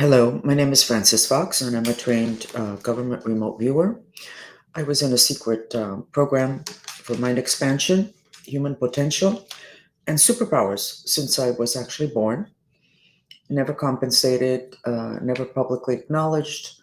Hello, my name is Francis Fox, and I'm a trained government remote viewer. I was in a secret program for mind expansion, human potential, and superpowers since I was actually born. Never compensated, never publicly acknowledged,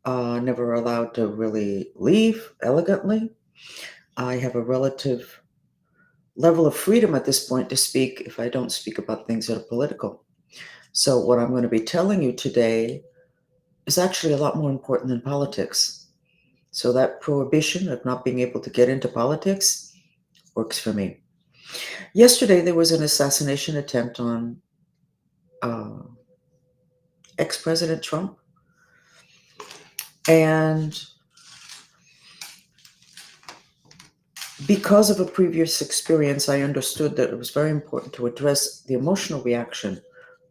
never allowed to really leave elegantly. I have a relative level of freedom at this point to speak if I don't speak about things that are political. So, what I'm going to be telling you today is actually a lot more important than politics. So that prohibition of not being able to get into politics works for me. Yesterday, there was an assassination attempt on uh, ex President Trump. And because of a previous experience, I understood that it was very important to address the emotional reaction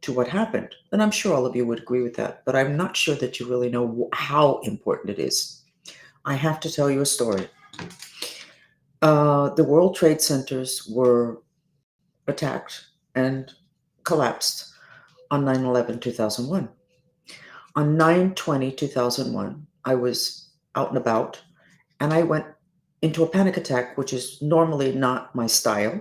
to what happened. And I'm sure all of you would agree with that, but I'm not sure that you really know how important it is. I have to tell you a story. The World Trade Centers were attacked and collapsed on 9/11, 2001. On 9/20/2001, I was out and about and I went into a panic attack, which is normally not my style.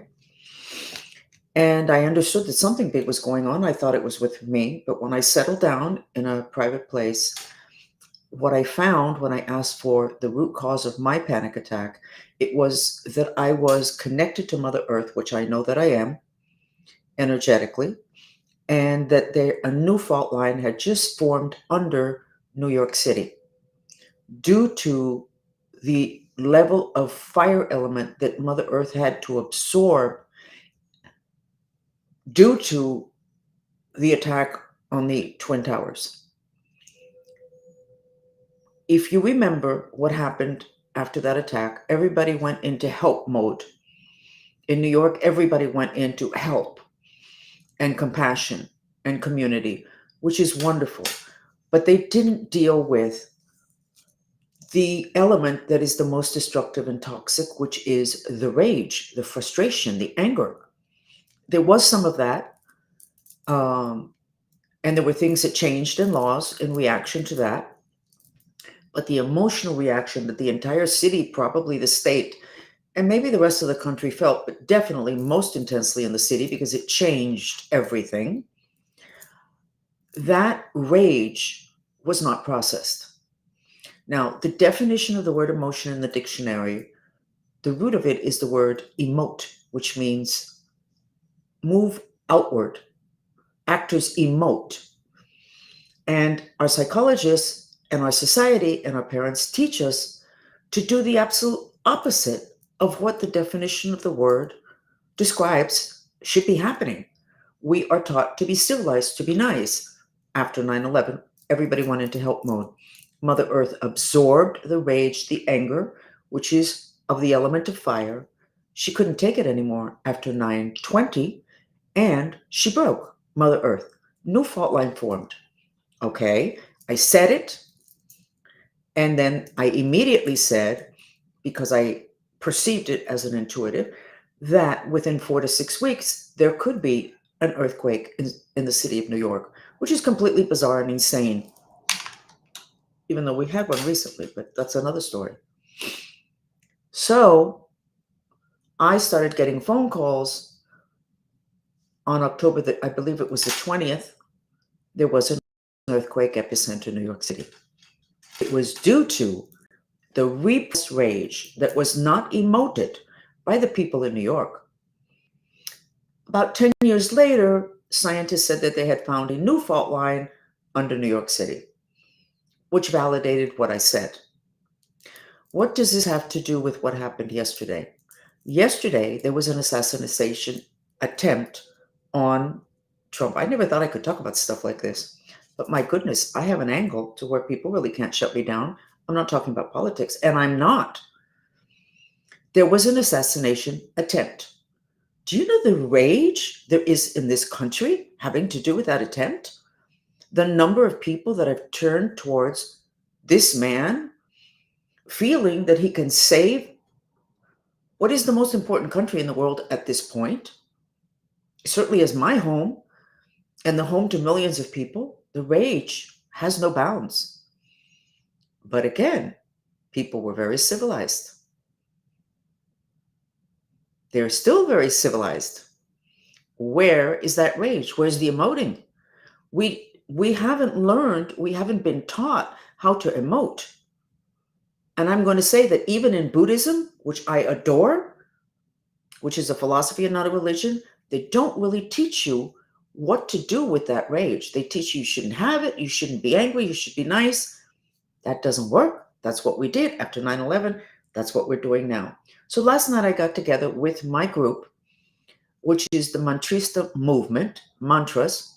And I understood that something big was going on. I thought it was with me. But when I settled down in a private place, what I found when I asked for the root cause of my panic attack, it was that I was connected to Mother Earth, which I know that I am energetically, and that a new fault line had just formed under New York City due to the level of fire element that Mother Earth had to absorb due to the attack on the Twin Towers. If you remember what happened after that attack, everybody went into help mode. In New York, everybody went into help and compassion and community, which is wonderful. But they didn't deal with the element that is the most destructive and toxic, which is the rage, the frustration, the anger. There was some of that. And there were things that changed in laws in reaction to that. But the emotional reaction that the entire city, probably the state, and maybe the rest of the country felt, but definitely most intensely in the city because it changed everything, that rage was not processed. Now, the definition of the word emotion in the dictionary, the root of it is the word emote, which means move outward. Actors emote. And our psychologists and our society and our parents teach us to do the absolute opposite of what the definition of the word describes should be happening. We are taught to be civilized, to be nice. After 9/11, everybody went into help mode. Mother Earth absorbed the rage, the anger, which is of the element of fire. She couldn't take it anymore after 9/20, and she broke Mother Earth. New fault line formed. Okay, I said it, and then I immediately said, because I perceived it as an intuitive, that within 4 to 6 weeks, there could be an earthquake in the city of New York, which is completely bizarre and insane, even though we had one recently, but that's another story. So I started getting phone calls on October, I believe it was the 20th, there was an earthquake epicenter in New York City. It was due to the repressed rage that was not emoted by the people in New York. About 10 years later, scientists said that they had found a new fault line under New York City, which validated what I said. What does this have to do with what happened yesterday? Yesterday, there was an assassination attempt on Trump. I never thought I could talk about stuff like this. But my goodness, I have an angle to where people really can't shut me down. I'm not talking about politics, and I'm not. There was an assassination attempt. Do you know the rage there is in this country having to do with that attempt? The number of people that have turned towards this man, feeling that he can save what is the most important country in the world at this point, certainly as my home and the home to millions of people. The rage has no bounds. But again, people were very civilized. They're still very civilized. Where is that rage? Where's the emoting? We haven't learned, we haven't been taught how to emote. And I'm going to say that even in Buddhism, which I adore, which is a philosophy and not a religion, they don't really teach you what to do with that rage. They teach you shouldn't have it, you shouldn't be angry, you should be nice. That doesn't work. That's what we did after 9/11. That's what we're doing now. So last night I got together with my group, which is the Mantrista movement, mantras.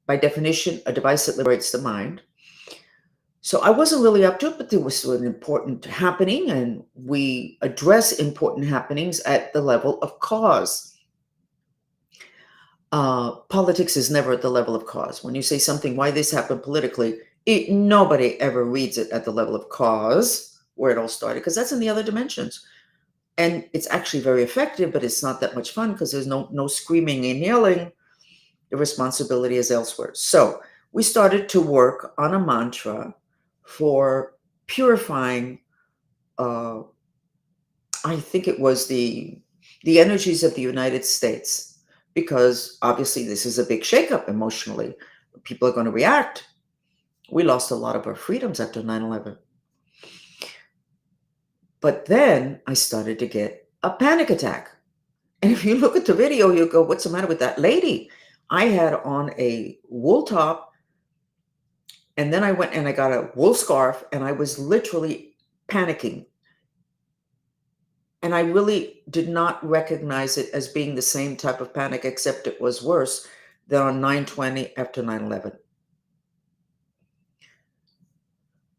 By definition, a device that liberates the mind. So I wasn't really up to it, but there was an important happening, and we address important happenings at the level of cause. Politics is never at the level of cause. When you say something, why this happened politically, nobody ever reads it at the level of cause, where it all started, because that's in the other dimensions. And it's actually very effective, but it's not that much fun because there's no screaming and yelling. The responsibility is elsewhere. So we started to work on a mantra for purifying, I think it was the energies of the United States, because obviously this is a big shakeup emotionally. People are going to react. We lost a lot of our freedoms after 9/11. But then I started to get a panic attack. And if you look at the video, you'll go, what's the matter with that lady? I had on a wool top, and then I went and I got a wool scarf, and I was literally panicking. And I really did not recognize it as being the same type of panic, except it was worse than on 9/20 after 9/11.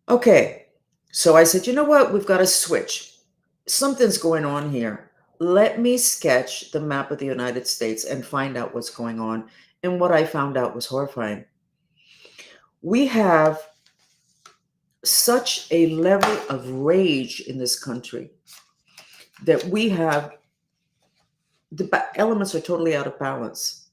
Okay, so I said, you know what? We've got to switch. Something's going on here. Let me sketch the map of the United States and find out what's going on. And what I found out was horrifying. We have such a level of rage in this country that we have, the elements are totally out of balance.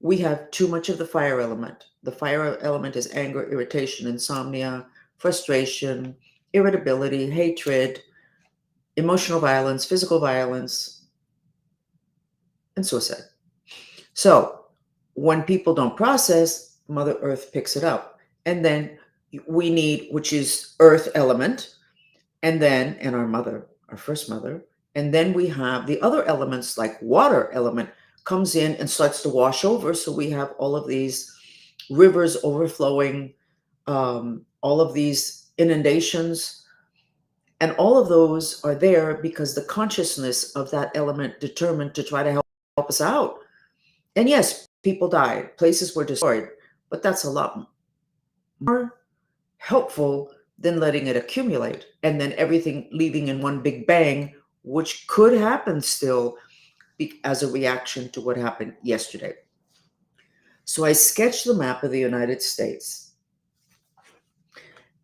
We have too much of the fire element. The fire element is anger, irritation, insomnia, frustration, irritability, hatred, emotional violence, physical violence, and suicide. So when people don't process, Mother Earth picks it up. And then we need, which is earth element, and then, and our mother, our first mother, and then we have the other elements like water element comes in and starts to wash over. So we have all of these rivers overflowing, all of these inundations, and all of those are there because the consciousness of that element determined to try to help us out. And yes, people died, places were destroyed, but that's a lot more helpful than letting it accumulate and then everything leaving in one big bang, which could happen still as a reaction to what happened yesterday. So I sketched the map of the United States.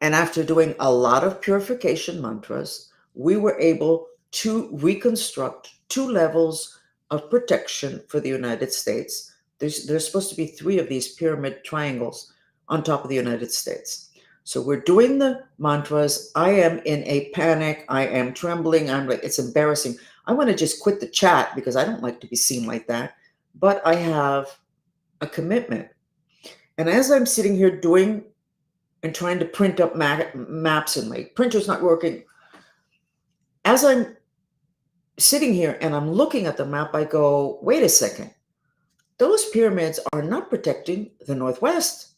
And after doing a lot of purification mantras, we were able to reconstruct 2 levels of protection for the United States. There's supposed to be 3 of these pyramid triangles on top of the United States. So we're doing the mantras. I am in a panic. I am trembling. I'm like, it's embarrassing. I want to just quit the chat because I don't like to be seen like that. But I have a commitment. And as I'm sitting here doing and trying to print up maps, and my printer's not working, as I'm sitting here and I'm looking at the map, I go, wait a second. Those pyramids are not protecting the Northwest.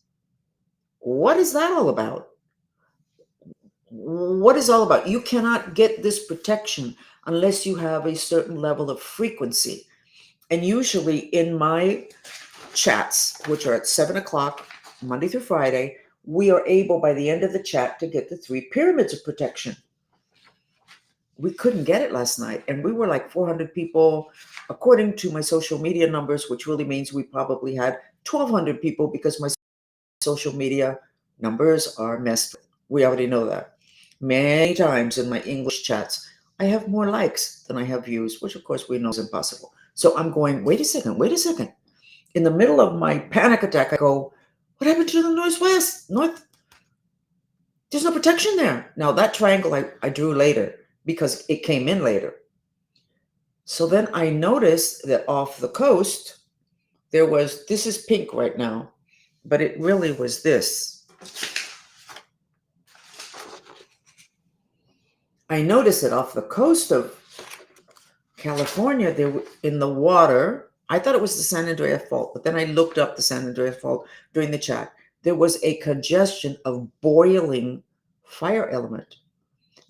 What is that all about? What is all about? You cannot get this protection unless you have a certain level of frequency. And usually in my chats, which are at 7 o'clock, Monday through Friday, we are able by the end of the chat to get the 3 pyramids of protection. We couldn't get it last night. And we were like 400 people, according to my social media numbers, which really means we probably had 1,200 people because my social media numbers are messed with. We already know that. Many times in my English chats, I have more likes than I have views, which of course we know is impossible. So I'm going, wait a second. In the middle of my panic attack, I go, what happened to the northwest? There's no protection there. Now, that triangle I drew later because it came in later. So then I noticed that off the coast, this is pink right now, but it really was this. I noticed that off the coast of California, in the water, I thought it was the San Andreas Fault, but then I looked up the San Andreas Fault during the chat. There was a congestion of boiling fire element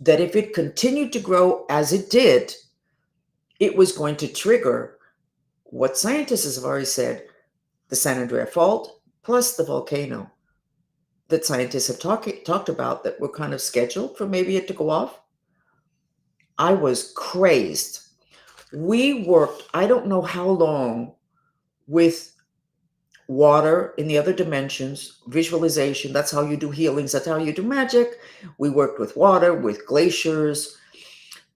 that if it continued to grow as it did, it was going to trigger what scientists have already said, the San Andreas Fault plus the volcano that scientists have talked about that were kind of scheduled for maybe it to go off. I was crazed. We worked, I don't know how long, with water in the other dimensions, visualization. That's how you do healings. That's how you do magic. We worked with water, with glaciers.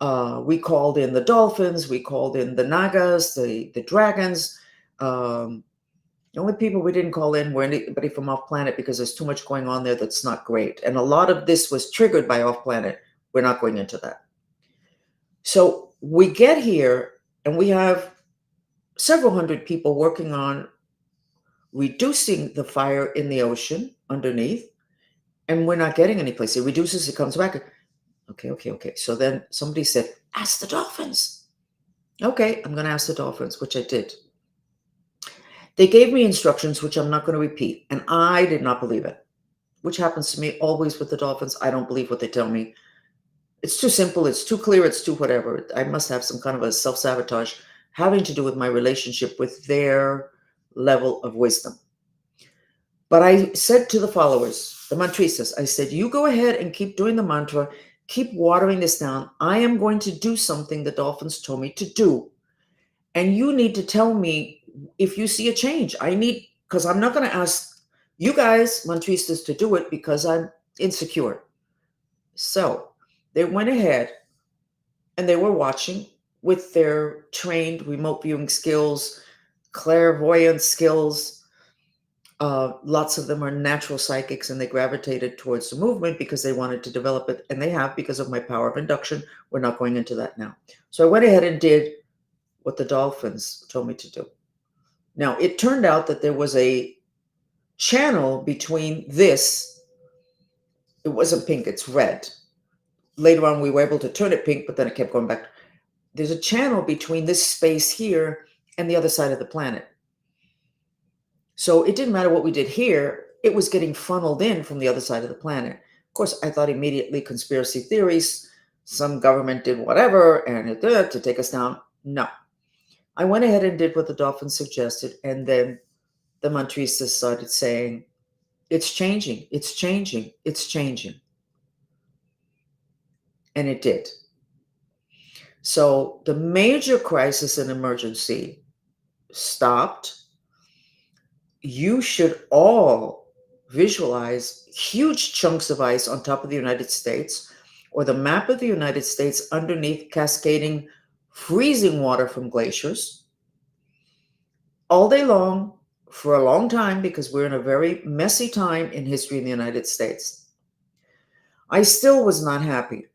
We called in the dolphins. We called in the nagas, the dragons. The only people we didn't call in were anybody from off planet because there's too much going on there that's not great. And a lot of this was triggered by off planet. We're not going into that. So we get here and we have several hundred people working on reducing the fire in the ocean underneath, and we're not getting any place. It reduces, it comes back. Okay. So then somebody said, ask the dolphins. Okay, I'm going to ask the dolphins, which I did. They gave me instructions, which I'm not going to repeat, and I did not believe it, which happens to me always with the dolphins. I don't believe what they tell me. It's too simple, it's too clear, it's too whatever. I must have some kind of a self-sabotage having to do with my relationship with their level of wisdom. But I said to the followers, the mantristas, I said, you go ahead and keep doing the mantra, keep watering this down. I am going to do something the dolphins told me to do. And you need to tell me if you see a change. Because I'm not going to ask you guys, mantristas, to do it because I'm insecure. So they went ahead and they were watching with their trained remote viewing skills, clairvoyant skills. Lots of them are natural psychics and they gravitated towards the movement because they wanted to develop it. And they have because of my power of induction. We're not going into that now. So I went ahead and did what the dolphins told me to do. Now, it turned out that there was a channel between this. It wasn't pink, it's red. Later on, we were able to turn it pink, but then it kept going back. There's a channel between this space here and the other side of the planet. So it didn't matter what we did here. It was getting funneled in from the other side of the planet. Of course, I thought immediately conspiracy theories. Some government did whatever and to take us down. No. I went ahead and did what the dolphins suggested. And then the mantristas started saying, it's changing, it's changing, it's changing. And it did. So the major crisis and emergency stopped. You should all visualize huge chunks of ice on top of the United States or the map of the United States underneath cascading freezing water from glaciers all day long for a long time because we're in a very messy time in history in the United States. I still was not happy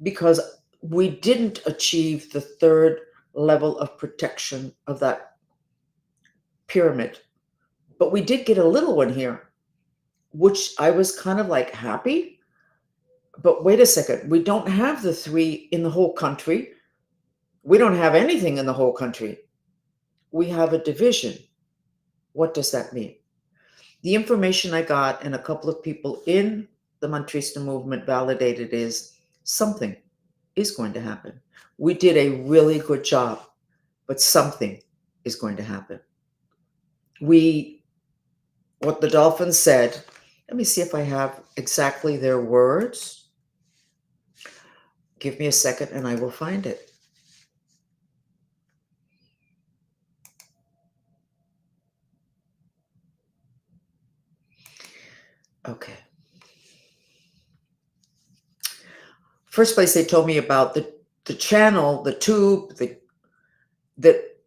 because we didn't achieve the third level of protection of that pyramid. But we did get a little one here, which I was kind of like happy. But wait a second, we don't have the 3 in the whole country. We don't have anything in the whole country. We have a division. What does that mean? The information I got and a couple of people in the Mantrista movement validated is something is going to happen. We did a really good job, but something is going to happen. What the dolphins said, let me see if I have exactly their words. Give me a second and I will find it. Okay. First place they told me about the channel, the tube, that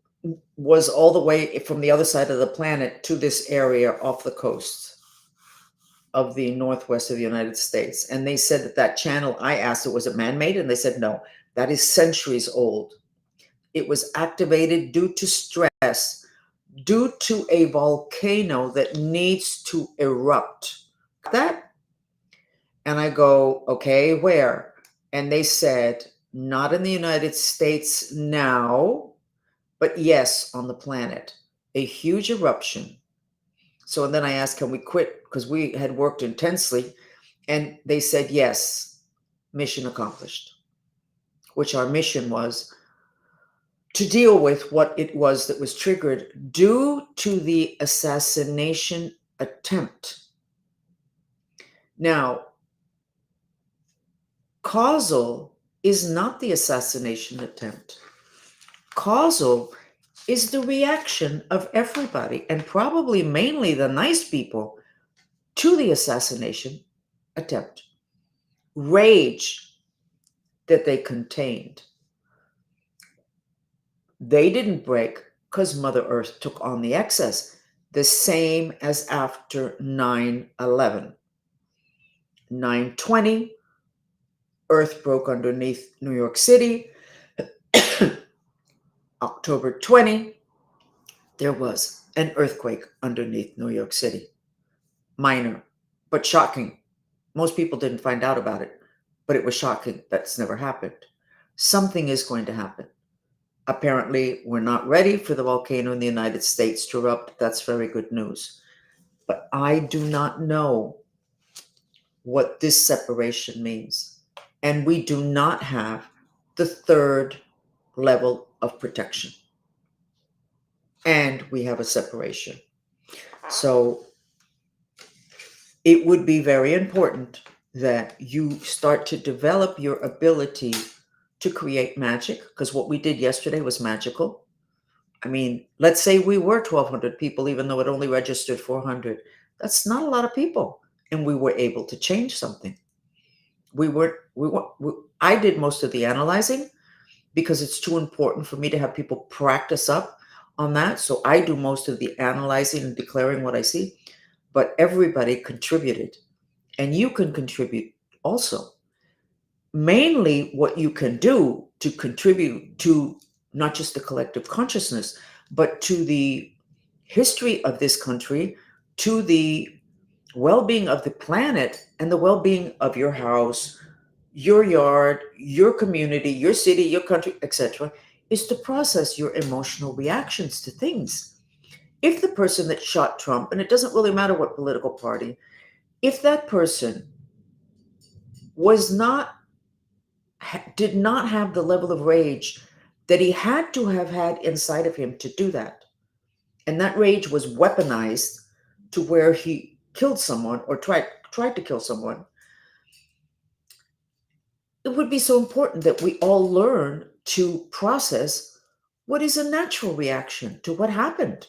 was all the way from the other side of the planet to this area off the coast of the northwest of the United States. And they said that that channel, I asked it, was it man-made? And they said, no, that is centuries old. It was activated due to stress, due to a volcano that needs to erupt. That? And I go, okay, where? And they said, not in the United States now, but yes, on the planet. A huge eruption. So then I asked, can we quit? Because we had worked intensely. And they said, yes, mission accomplished, which our mission was to deal with what it was that was triggered due to the assassination attempt. Now, causal is not the assassination attempt. Causal is the reaction of everybody, and probably mainly the nice people, to the assassination attempt. Rage that they contained. They didn't break because Mother Earth took on the excess, the same as after 9/11. 9/20, Earth broke underneath New York City. October 20, there was an earthquake underneath New York City. Minor, but shocking. Most people didn't find out about it, but it was shocking. That's never happened. Something is going to happen. Apparently, we're not ready for the volcano in the United States to erupt. That's very good news. But I do not know what this separation means. And we do not have the third level of protection. And we have a separation. So it would be very important that you start to develop your ability to create magic, because what we did yesterday was magical. I mean, let's say we were 1,200 people, even though it only registered 400. That's not a lot of people. And we were able to change something. I did most of the analyzing because it's too important for me to have people practice up on that. So I do most of the analyzing and declaring what I see, but everybody contributed. And you can contribute also. Mainly what you can do to contribute to not just the collective consciousness, but to the history of this country, to the well-being of the planet and the well-being of your house, your yard, your community, your city, your country, etc., is to process your emotional reactions to things. If the person that shot Trump, and it doesn't really matter what political party, if that person did not have the level of rage that he had to have had inside of him to do that, and that rage was weaponized to where he killed someone or tried to kill someone, it would be so important that we all learn to process what is a natural reaction to what happened.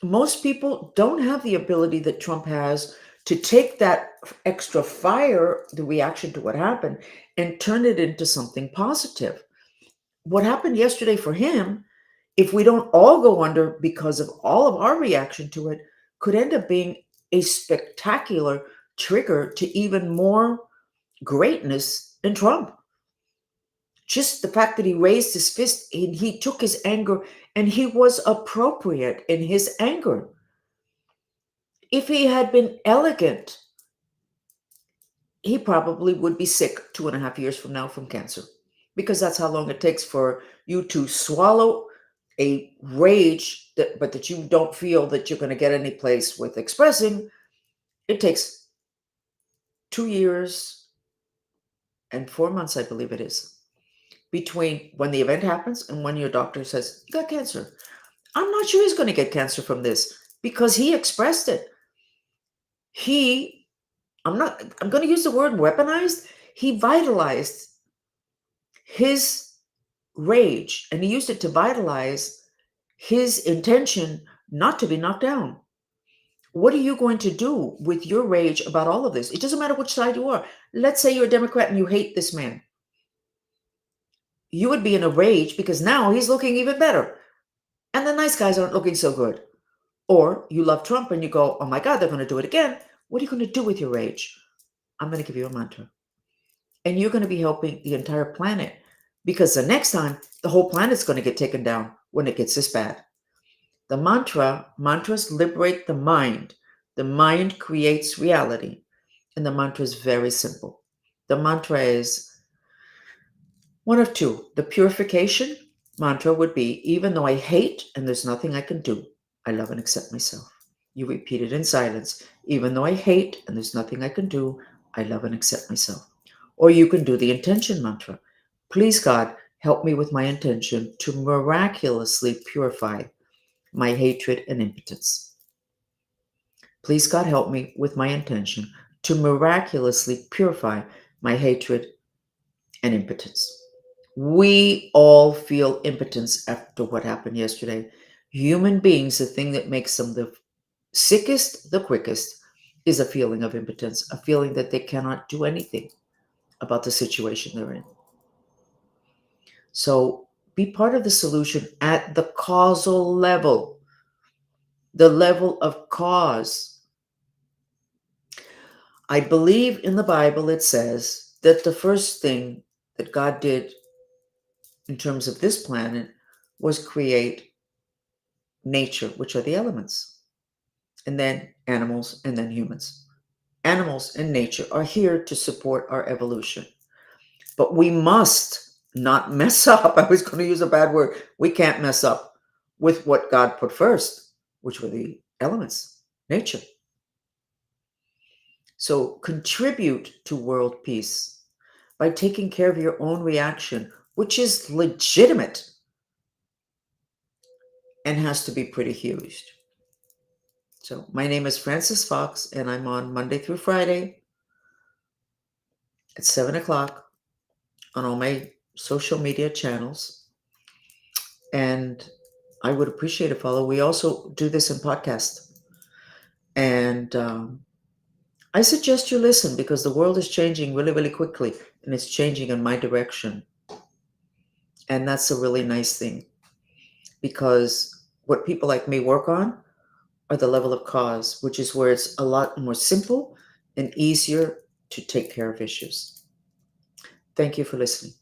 Most people don't have the ability that Trump has to take that extra fire, the reaction to what happened, and turn it into something positive. What happened yesterday for him, if we don't all go under because of all of our reaction to it, could end up being a spectacular trigger to even more greatness than Trump. Just the fact that he raised his fist and he took his anger, and he was appropriate in his anger. If he had been elegant, he probably would be sick 2.5 years from now from cancer, because that's how long it takes for you to swallow a rage but that you don't feel that you're going to get any place with expressing. It takes 2 years and 4 months, I believe it is, between when the event happens and when your doctor says, you got cancer. I'm not sure he's going to get cancer from this because he expressed it. I'm going to use the word weaponized. He vitalized his rage, and he used it to vitalize his intention not to be knocked down. What are you going to do with your rage about all of this? It doesn't matter which side you are. Let's say you're a Democrat and you hate this man. you would be in a rage because now he's looking even better. And the nice guys aren't looking so good. Or you love Trump and you go, oh my God, they're going to do it again. What are you going to do with your rage? I'm going to give you a mantra. And you're going to be helping the entire planet because the next time the whole planet's going to get taken down when it gets this bad. The mantras liberate the mind. The mind creates reality. And the mantra is very simple. The mantra is one of two. The purification mantra would be, even though I hate and there's nothing I can do, I love and accept myself. You repeat it in silence. Even though I hate and there's nothing I can do, I love and accept myself. Or you can do the intention mantra. Please, God, help me with my intention to miraculously purify my hatred and impotence. Please, God, help me with my intention to miraculously purify my hatred and impotence. We all feel impotence after what happened yesterday. Human beings, the thing that makes them the sickest, the quickest, is a feeling of impotence, a feeling that they cannot do anything about the situation they're in. So be part of the solution at the causal level, the level of cause. I believe in the Bible it says that the first thing that God did in terms of this planet was create nature, which are the elements, and then animals, and then humans. Animals and nature are here to support our evolution. But we must not mess up. I was going to use a bad word. We can't mess up with what God put first, which were the elements, nature. So contribute to world peace by taking care of your own reaction, which is legitimate and has to be pretty huge. So my name is Frances Fox, and I'm on Monday through Friday at 7 o'clock on all my social media channels. And I would appreciate a follow. We also do this in podcast. And I suggest you listen because the world is changing really, really quickly. And it's changing in my direction. And that's a really nice thing. Because what people like me work on are the level of cause, which is where it's a lot more simple and easier to take care of issues. Thank you for listening.